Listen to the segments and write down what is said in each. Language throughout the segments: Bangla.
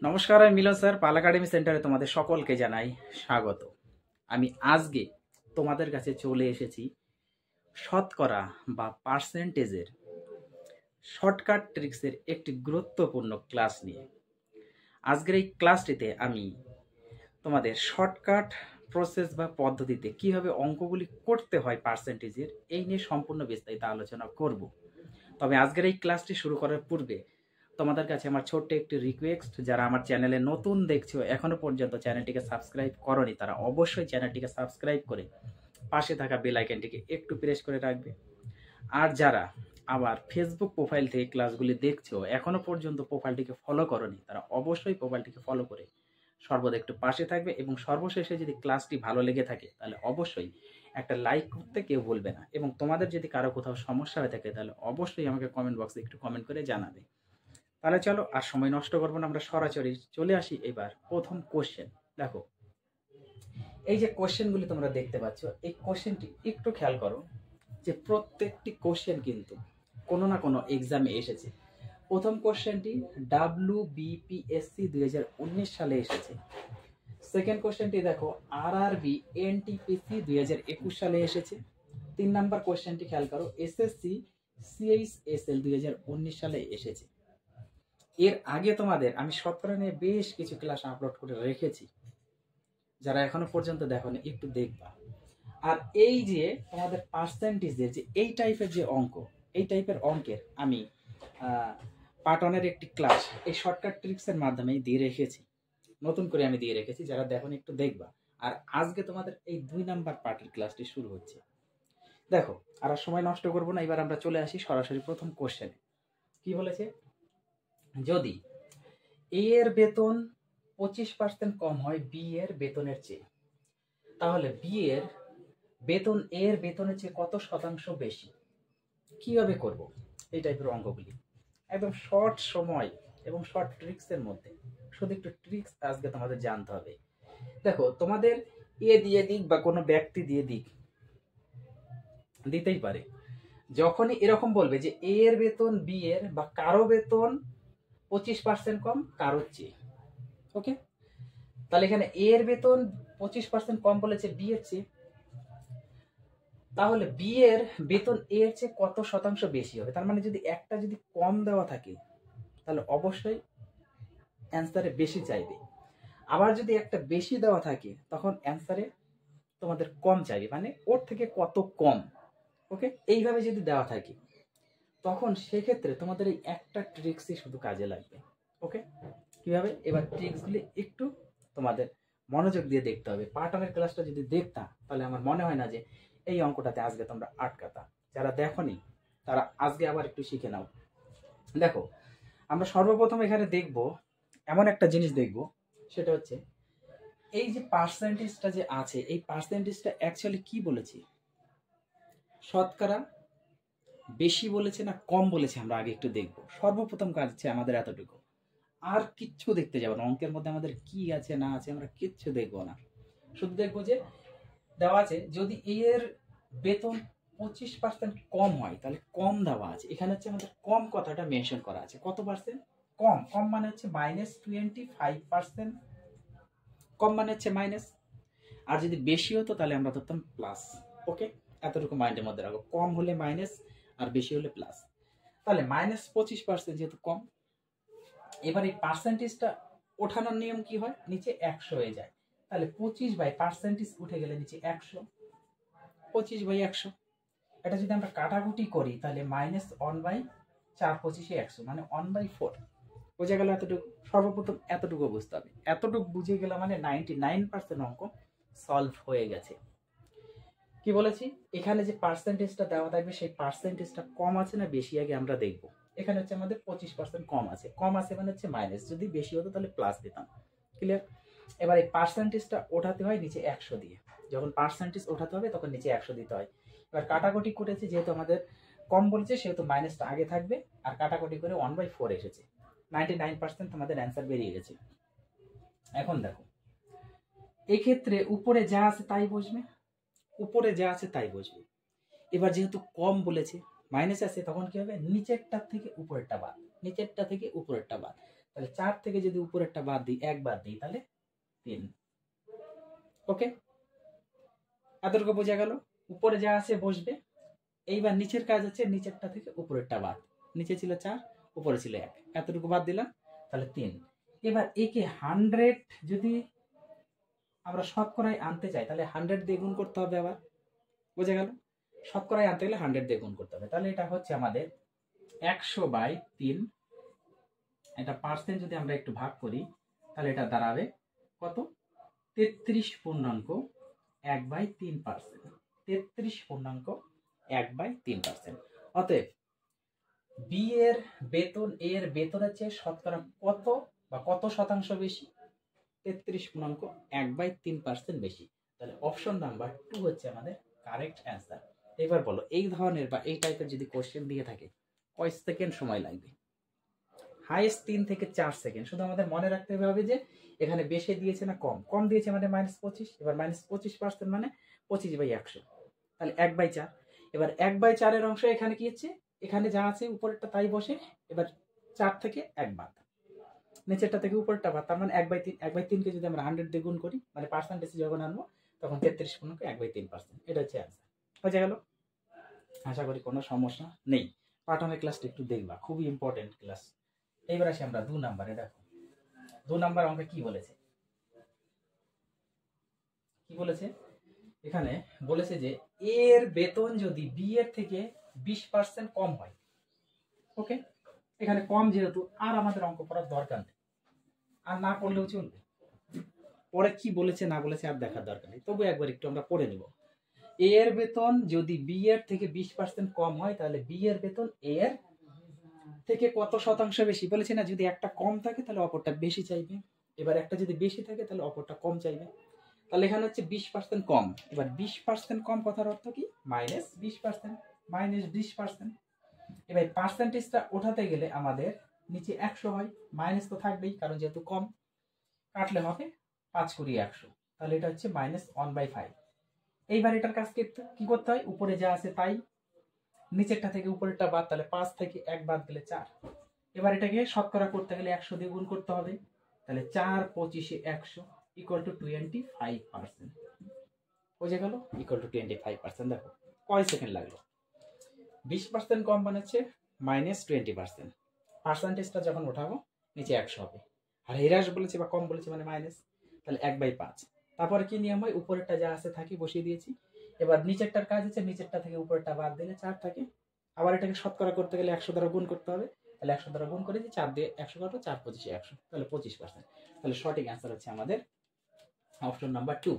নমস্কার, আমি মিলন স্যার। পাল একাডেমি সেন্টারে তোমাদের সকলকে জানাই স্বাগত। আমি আজকে তোমাদের কাছে চলে এসেছি শতকরা বা পার্সেন্টেজের শর্টকাট ট্রিক্সের একটি গুরুত্বপূর্ণ ক্লাস নিয়ে। আজকের এই ক্লাসটিতে আমি তোমাদের শর্টকাট প্রসেস বা পদ্ধতিতে কিভাবে অঙ্কগুলি করতে হয় পার্সেন্টেজের এই নিয়ে সম্পূর্ণ বিস্তারিত আলোচনা করব। তবে আজকের এই ক্লাসটি শুরু করার পূর্বে তোমাদের কাছে আমার ছোট্ট একটি রিকোয়েস্ট, যারা আমার চ্যানেলে নতুন দেখছো, এখনো পর্যন্ত চ্যানেলটিকে সাবস্ক্রাইব করনি, তারা অবশ্যই চ্যানেলটিকে সাবস্ক্রাইব করে পাশে থাকা বেল আইকনটিকে একটু প্রেস করে রাখবে। আর যারা আমার ফেসবুক প্রোফাইল থেকে ক্লাসগুলি দেখছো, এখনো পর্যন্ত প্রোফাইলটিকে ফলো করনি, তারা অবশ্যই প্রোফাইলটিকে ফলো করে সর্বদা একটু পাশে থাকবে। এবং সর্বশেষে যদি ক্লাসটি ভালো লেগে থাকে তাহলে অবশ্যই একটা লাইক করতে কেউ ভুলবে না। এবং তোমাদের যদি কারো কোথাও সমস্যা হয়ে থাকে তাহলে অবশ্যই আমাকে কমেন্ট বক্সে একটু কমেন্ট করে জানাবে। তাহলে চলো আর সময় নষ্ট করবো না, আমরা সরাসরি চলে আসি এবার প্রথম কোশ্চেন। দেখো, এই যে কোশ্চেনগুলি তোমরা দেখতে পাচ্ছ, এই কোশ্চেনটি একটু খেয়াল করো যে প্রত্যেকটি কোশ্চেন কিন্তু কোনো না কোনো এক্সামে এসেছে। প্রথম কোশ্চেনটি WBPSC 2019 সালে এসেছে। সেকেন্ড কোশ্চেনটি দেখো RRB NTPC 2021 সালে এসেছে। 3 নাম্বার কোশ্চেনটি খেয়াল করো SSC CHSL 2019 সালে এসেছে। এর আগে তোমাদের আমি শতকরা নিয়ে বেশ কিছু ক্লাস আপলোড করে রেখেছি, যারা এখনো পর্যন্ত দেখোনি একটু দেখবা। আর এই যে তোমাদের পার্সেন্টেজের যে এই টাইপের যে অঙ্ক, এই টাইপের অঙ্কের আমি পার্টনের একটি ক্লাস এই শর্টকাট ট্রিক্সের মাধ্যমে দিয়ে রেখেছি, নতুন করে আমি দিয়ে রেখেছি, যারা দেখোনি একটু দেখবা। আর আজকে তোমাদের এই 2 নাম্বার পার্টের ক্লাসটি শুরু হচ্ছে। দেখো, আর সময় নষ্ট করবো না, এবার আমরা চলে আসি সরাসরি প্রথম কোশ্চেনে। কি বলেছে, যদি এ এর বেতন 25% কম হয় বি এর বেতনের চেয়ে, তাহলে বি এর বেতন এ এর বেতনের চেয়ে কত শতাংশ বেশি। কিভাবে করব এই টাইপের অঙ্কগুলি? একদম শর্ট সময় এবং শর্ট ট্রিক্সের মধ্যে, শুধু একটু ট্রিক্স আজকে তোমাদের জানতে হবে। দেখো, তোমাদের এ দিয়ে দিক বা কোনো ব্যক্তি দিয়ে দিক, দিতেই পারে। যখনই এরকম বলবে যে এ এর বেতন বি এর বা কারো বেতন 25% কম কারোর চেয়ে, ওকে, তাহলে এখানে এ এর বেতন 25% কম বলেছে বি এর চেয়ে, তাহলে বি এর বেতন এ এর চেয়ে কত শতাংশ বেশি হবে। তার মানে যদি একটা যদি কম দেওয়া থাকে তাহলে অবশ্যই অ্যান্সারে বেশি চাইবে। আবার যদি একটা বেশি দেওয়া থাকে তখন অ্যান্সারে তোমাদের কম চাইবে, মানে ওর থেকে কত কম। ওকে, এইভাবে যদি দেওয়া থাকে তখন সেক্ষেত্রে তোমাদের এই একটা ট্রিক্সই শুধু কাজে লাগবে। ওকে, কিভাবে? এবার ট্রিক্সগুলি একটু তোমাদের মনোযোগ দিয়ে দেখতে হবে। পার্টনের ক্লাসটা যদি দেখতাম তাহলে আমার মনে হয় না যে এই অঙ্কটাতে আজকে তোমরা আটকাতা। যারা দেখোনি তারা আজকে আবার একটু শিখে নাও। দেখো, আমরা সর্বপ্রথম এখানে দেখব, এমন একটা জিনিস দেখব, সেটা হচ্ছে এই যে পার্সেন্টেজটা যে আছে, এই পার্সেন্টেজটা অ্যাকচুয়ালি কি বলেছি, শতকরা বেশি বলেছে না কম বলেছে, আমরা আগে একটু দেখব। সর্বপ্রথম কাজ হচ্ছে আমাদের এতটুকু, আর কিচ্ছু দেখতে যাবো না। অঙ্কের মধ্যে আমাদের কি আছে না আছে আমরা কিচ্ছু দেখবো না, শুধু দেখবো যে দেওয়া আছে যদি এর বেতন 25% কম হয় তাহলে কম দেওয়া আছে। এখানে হচ্ছে আমাদের কম কথাটা মেনশন করা আছে। কত পার্সেন্ট কম? কম মানে হচ্ছে -25%, কম মানে হচ্ছে মাইনাস। আর যদি বেশি হতো তাহলে আমরা ধরতাম প্লাস। ওকে, এতটুকু মাইন্ডের মধ্যে রাখো, কম হলে মাইনাস আর বেশি হলে প্লাস। তাহলে -25% যেহেতু কম, এবার এই পার্সেন্টেজটা ওঠানোর নিয়ম কি হয়, নিচে 100 হয়ে যায়। তাহলে 25/পার্সেন্টেজ উঠে গেলে নিচে 100, 25/100। এটা যদি আমরা কাটাকুটি করি তাহলে -1/4/25 100, মানে 1/4। বোঝা গেল এতটুকু? সর্বপ্রথম এতটুকু বুঝতে হবে। এতটুকু বুঝে গেলে মানে 99% অঙ্ক সলভ হয়ে গেছে। কি বলেছি, এখানে যে পার্সেন্টেজটা দেওয়া থাকবে সেই পার্সেন্টেজটা কম আছে না বেশি আগে আমরা দেখব। এখানে হচ্ছে আমাদের 25% কম আছে, কম আছে মানে হচ্ছে মাইনাস, যদি বেশি হতো তাহলে প্লাস দিতাম। ক্লিয়ার? এবার এই পার্সেন্টেজটা ওঠাতে হয় নিচে 100 দিয়ে। যখন পার্সেন্টেজ ওঠাতে হবে তখন নিচে 100 দিতে হয়। এবার কাটাকুটি করেছি, যেহেতু আমাদের কম বলেছে সেহেতু মাইনাসটা আগে থাকবে, আর কাটাকুটি করে 1/4 এসেছে। 99% আমাদের অ্যান্সার বেরিয়ে গেছে। এখন দেখো, এক্ষেত্রে উপরে যা আছে তাই বসবে, উপরে যা আছে তাই বসবে। এবার যেহেতু কম বলেছে, মাইনাস আছে, তখন কি হবে, নিচেরটা থেকে উপরেরটা বাদ, নিচেরটা থেকে উপরেরটা বাদ। তাহলে 4 থেকে যদি উপরেরটা বাদ দিই, 1 বাদ দিই, তাহলে 3। ওকে, এতটুকু বোঝা গেল। উপরে যা আছে বসবে। এইবার নিচের কাজ হচ্ছে নিচেরটা থেকে উপরেরটা বাদ। নিচে ছিল 4, উপরে ছিল 1, এতটুকু বাদ দিলাম, তাহলে 3। এবার একে 100 যদি আমরা শতকরায় আনতে চাই, তাহলে 100 দিয়ে গুণ করতে হবে। আবার বোঝা গেল, শতকরায় আনতে গেলে 100 দিয়ে গুণ করতে হবে। তাহলে এটা হচ্ছে আমাদের 100/3। এটা পার্সেন্ট যদি আমরা একটু ভাগ করি, তাহলে এটা দাঁড়াবে কত? 33.1/3%। 33.1/3%। অতএব বি এর বেতন এ এর বেতনের চেয়ে শতকরা কত বা কত শতাংশ বেশি? 33.1/3% বেশি। তাহলে অপশন নাম্বার 2 হচ্ছে আমাদের কারেক্ট অ্যান্সার। এবার বলো, এই ধরনের বা এই টাইপের যদি কোশ্চেন দিয়ে থাকে, কয় সেকেন্ড সময় লাগবে? হাইয়েস্ট 3 থেকে 4 সেকেন্ড। শুধু আমাদের মনে রাখতে হবে যে এখানে বেশি দিয়েছে না কম। কম দিয়েছে মানে -25। এবার -25% মানে 25/100, তাহলে 1/4। এবার 1/4 অংশ এখানে কি হচ্ছে? এখানে যা আছে উপরেরটা তাই বসে। এবার 4 থেকে 1 বাদ, নিচেরটা থেকে উপরেরটা বাদ, তার মানে 1/3। 1/3 কে যদি আমরা 100 দিয়ে গুণ করি, মানে পার্সেন্টেজ যখন আনবো, তখন 33.1/3%। এটা হচ্ছে অ্যান্সার। হয়ে গেল। আশা করি কোনো সমস্যা নেই। পাঠনের ক্লাসটা একটু দেখবা, খুবই ইম্পর্টেন্ট ক্লাস। এইবার আসি আমরা 2 নাম্বারে। দেখো 2 নাম্বার অঙ্কে কি বলেছে। কি বলেছে এখানে? বলেছে যে এর বেতন যদি বি এর থেকে 20% কম হয়। ওকে, এখানে কম যেহেতু আর আমাদের অঙ্ক করার দরকার নেই, আর না পড়লেও চলবে। পরে কি বলেছে না বলেছে আর দেখার দরকার নেই, তবু একবার একটু আমরা পড়ে নেব। এর বেতন যদি বি এর থেকে 20% কম হয়, তাহলে বি এর বেতন এর থেকে কত শতাংশ বেশি? বলেছে না, যদি একটা কম থাকে তাহলে অপরটা বেশি চাইবে। এবার একটা যদি বেশি থাকে তাহলে অপরটা কম চাইবে। তাহলে এখানে হচ্ছে 20% কম। এবার 20% কম কথার অর্থ কি? -20%, -20%। এবার পার্সেন্টেজটা ওঠাতে গেলে আমাদের নিচে 100 হয়, মাইনাস তো থাকবেই, কারণ যেহেতু কম। কাটলে হবে 5 × 100, তাহলে এটা হচ্ছে -1/5। এইবার এটার কাজ কি করতে হয়? উপরে যা আছে তাই, নিচেরটা থেকে উপরেরটা বাদ, তাহলে 5 থেকে 1 বাদ গেলে 4। এবার এটাকে শতকরা করতে গেলে 100 দিয়ে গুণ করতে হবে, তাহলে 4 25 100 = 25%। বুঝে গেল? = 25%। দেখো কয় সেকেন্ড লাগলো? 20% কম বানাচ্ছে -20%। পার্সেন্টেজটা যখন ওঠাবো নিচে 100 হবে, আর হ্রাস বলেছে বা কম বলেছে মানে মাইনাস, তাহলে 1/5। তারপরে কি নিয়ম হয়? উপরেরটা যা আছে থাকি, বসিয়ে দিয়েছি। এবার নিচেরটার কাজ হচ্ছে নিচেরটা থেকে উপরেরটা বাদ দিলে 4 থাকে। আবার এটাকে শতকরা করতে গেলে 100 দ্বারা গুণ করতে হবে, তাহলে 100 দ্বারা গুণ করে দিই, 4 দিয়ে 100 কাটো, 4 25 100, তাহলে 25%। তাহলে সঠিক অ্যান্সার হচ্ছে আমাদের অপশন নাম্বার 2।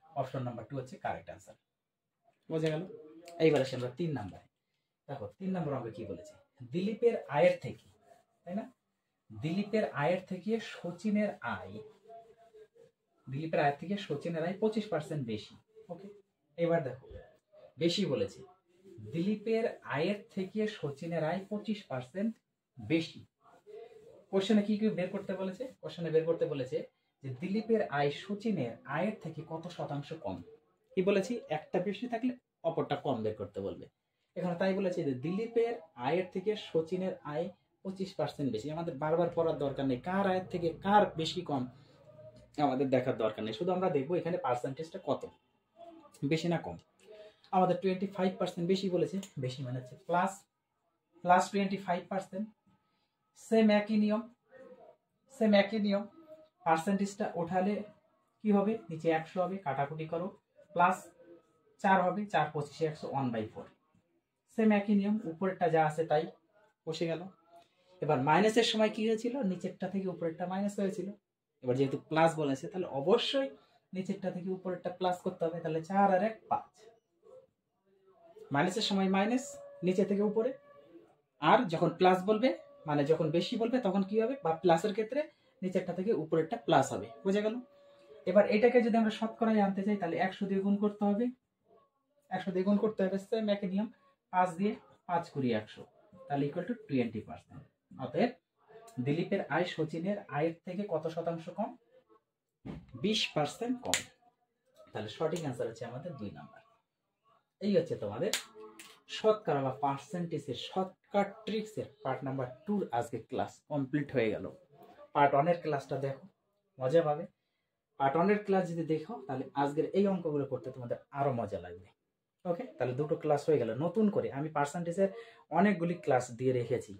অপশন নাম্বার 2 হচ্ছে কারেক্ট অ্যান্সার। বোঝা গেল? এইবার আসি আমরা 3 নাম্বারে। দেখো 3 নম্বর অঙ্কে কি বলেছে? দিলীপের আয়ের থেকে, তাই না, দিলীপের আয়ের থেকে সচিনের আয়, দিলীপের আয়ের থেকে সচিনের আয় 25% বেশি। ওকে, এবার দেখো বেশি বলেছে। দিলীপের আয়ের থেকে সচিনের আয় 25% বেশি। কোশ্চেনে কি কি বের করতে বলেছে? কোশ্চেনে বের করতে বলেছে যে দিলীপের আয় সচিনের আয়ের থেকে কত শতাংশ কম। কি বলেছি? একটা বেশি থাকলে অপরটা কম বের করতে বলবে। এখানে তাই বলেছে যে দিলীপের আয়ের থেকে সচিনের আয় 25% বেশি। আমাদের বারবার পড়ার দরকার নেই কার আয়ের থেকে কার বেশি কম, আমাদের দেখার দরকার নেই। শুধু আমরা দেখবো এখানে পার্সেন্টেজটা কত, বেশি না কম। আমাদের 25% বেশি বলেছে, বেশি মানে হচ্ছে প্লাস 25%। সেম একই নিয়ম, পার্সেন্টেজটা ওঠালে কি হবে? নিচে 100 হবে, কাটাকুটি করো, প্লাস 4 হবে, 4 25 100 1/4। সেম একই নিয়ম, উপরেরটা যা আছে তাই বসে গেল। এবার মাইনাসের সময় কি হয়েছিল? নিচেরটা থেকে উপরেরটা মাইনাস হয়েছিল। এবার যেহেতু প্লাস বলেছে, তাহলে অবশ্যই নিচেরটা থেকে উপরেরটা প্লাস করতে হবে, তাহলে 4 আর 1 5। মাইনাসের সময় মাইনাস নিচে থেকে উপরে, আর যখন প্লাস বলবে মানে যখন বেশি বলবে তখন কি হবে? বা প্লাসের ক্ষেত্রে নিচেরটা থেকে উপরেরটা প্লাস হবে। বুঝে গেল? এবার এটাকে যদি আমরা শতকরায় আনতে চাই, তাহলে 100 দিয়ে গুণ করতে হবে, 100 দিয়ে গুণ করতে হবে, সেম একই নিয়ম, 5 দিয়ে 5 × 100, তাহলে = 20%। অতএব দিলীপের আয় সচিনের আয়ের থেকে কত শতাংশ কম? 20% কম। তাহলে সঠিক অ্যান্সার হচ্ছে আমাদের 2 নাম্বার। এই হচ্ছে তোমাদের শতকরা বা পার্সেন্টেজের শর্টকাট ট্রিক্সের পার্ট নাম্বার 2 আজকে ক্লাস কমপ্লিট হয়ে গেল। পার্ট 1-এর ক্লাসটা দেখো, মজা পাবে। পার্ট 1-এর ক্লাস যদি দেখো তাহলে আজকের এই অঙ্কগুলো করতে তোমাদের আরো মজা লাগবে। ওকে, তাহলে দুটো ক্লাস হয়ে গেল। নতুন করে আমি পার্সেন্টেজের অনেকগুলি ক্লাস দিয়ে রেখেছি,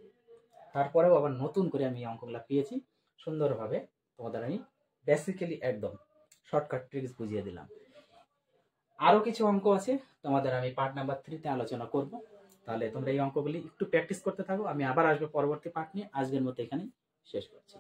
তারপরেও আবার নতুন করে আমি এই অঙ্কগুলো পেয়েছি, সুন্দরভাবে তোমাদের আমি বেসিক্যালি একদম শর্টকাট ট্রিক্স বুঝিয়ে দিলাম। আরও কিছু অঙ্ক আছে, তোমাদের আমি পার্ট নাম্বার 3-তে আলোচনা করব। তাহলে তোমরা এই অঙ্কগুলি একটু প্র্যাকটিস করতে থাকো, আমি আবার আসবো পরবর্তী পার্ট নিয়ে। আজকের মতো এখানেই শেষ করছি।